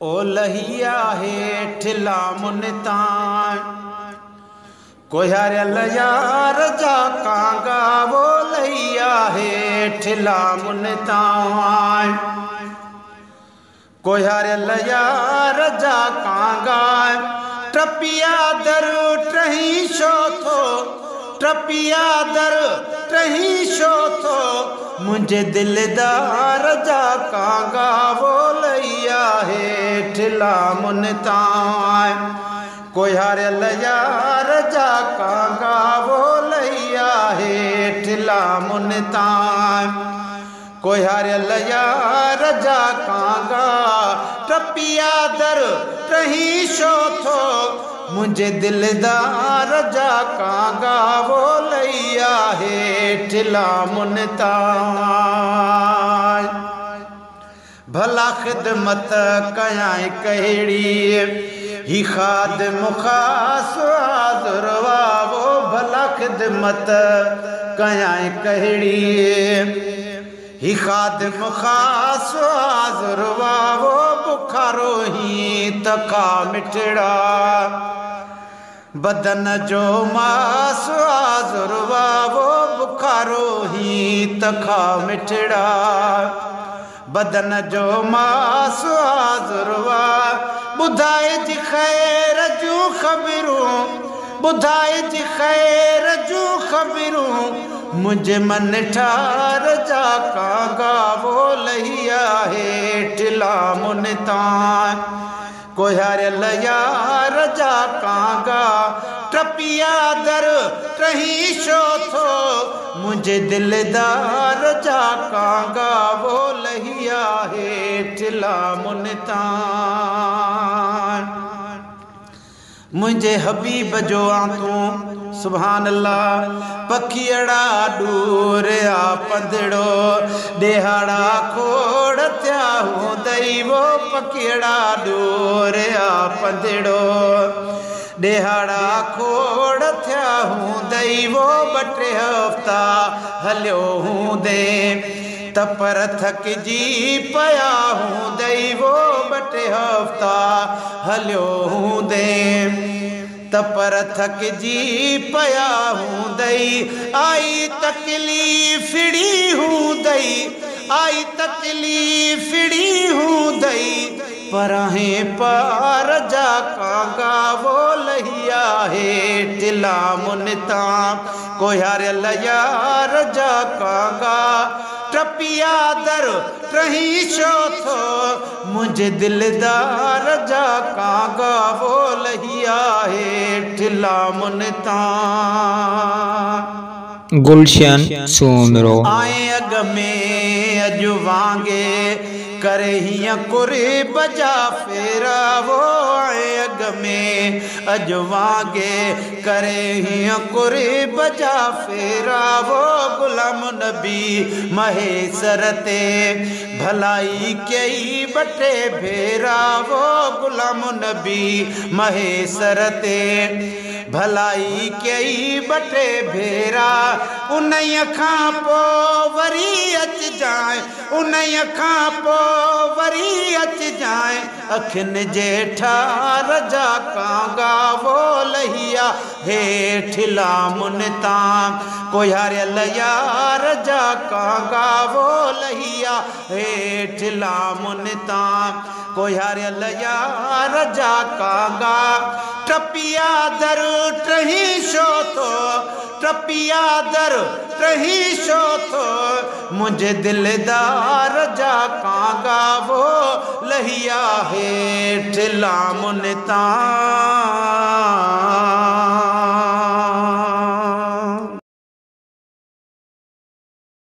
ओ लहिया हेठ लामुन तां कोहरल यार जा कांगा वो लहिया हेठ लामुन तां कोहरल यार जा कांगा टपिया दर टही शो थो टपिया दर टही शो थो मुझे दिलदार जा कांगा वो लैया हेठ लामुन तां कोहरल यार जा कांगा वो लैया हेठ लामुन तां कोहरल यार जा कांगा टपिया दर टही शो थो मुझे दिलदार जा कांगा वो लैया हेठ लामुन तां भला खिदमत कयां कहिड़ी ही खादिम ख़ास आज़ुरवा वो भला खिदमत कयां कहिड़ी ही खादिम ख़ास आज़ुरवा वो बुखारो ही तखा मिठड़ा बदन जो मास आज़ुरवा वो बुखारो ही तखा मिठड़ा बदन जो मास आज़ुरवा बुधाए जी खैर जूं ख़बरूं बुधाए जी खैर जूं ख़बरूं मुझे मन ठार जा कांगा वो लहिया हेठ लामुन तां कोहरल यार जा कांगा टपिया दर टही शो थो मुझे दिलदार जा कांगा वो लहिया हेठ लामुन तां मुझे हबीब जो आंतू सुभान अल्लाह पखियड़ा दूर आ पंदड़ो देहाड़ा खोड़ त्या हूँ दई वो पखियड़ा दूर आ पंदड़ो देहाड़ा खोड़ त्या हूँ दई वो बटे हफ्ता हलियो हूँ दे तपर थक जी पया हूँ दई वो बटे हफ्ता हलियो हूँ दे तपर थक जी पया हूँ दई आई तकलीफड़ी हूँ दई आई तकलीफड़ी हूँ दई पराहे पार जा कांगा वो लहिया हेठ लामुन तां कोहरल यार जा कांगा टपिया दर टही शो थो मुझे दिलदार जा कांगा वो लहिया हेठ लामुन तां गुलशन सोमरो आए अग में अजु वांगे करे हिया कुरे बजा फेरा वो आए अग में अजु वांगे करे हिया कुरे बजा फेरा वो गुलाम नबी महेसर ते भलाई कई बटे भेरा वो गुलाम नबी महेसर ते भलाई कई बटे भेरा उन खां पोइ वरी अच जाए उन खां पोइ वरी अच जाए अखियुनि जे ठार जा कांगा वो लहिया हेठ लामुन तां कोहरल यार जा कांगा वो लहिया हेठ लामुन तां कोहरल यार जा कांगा टपिया दर टही शो थो टपिया दर टही शो थो मुझे दिलदार जा कांगा वो लहिया हेठ लामुन तां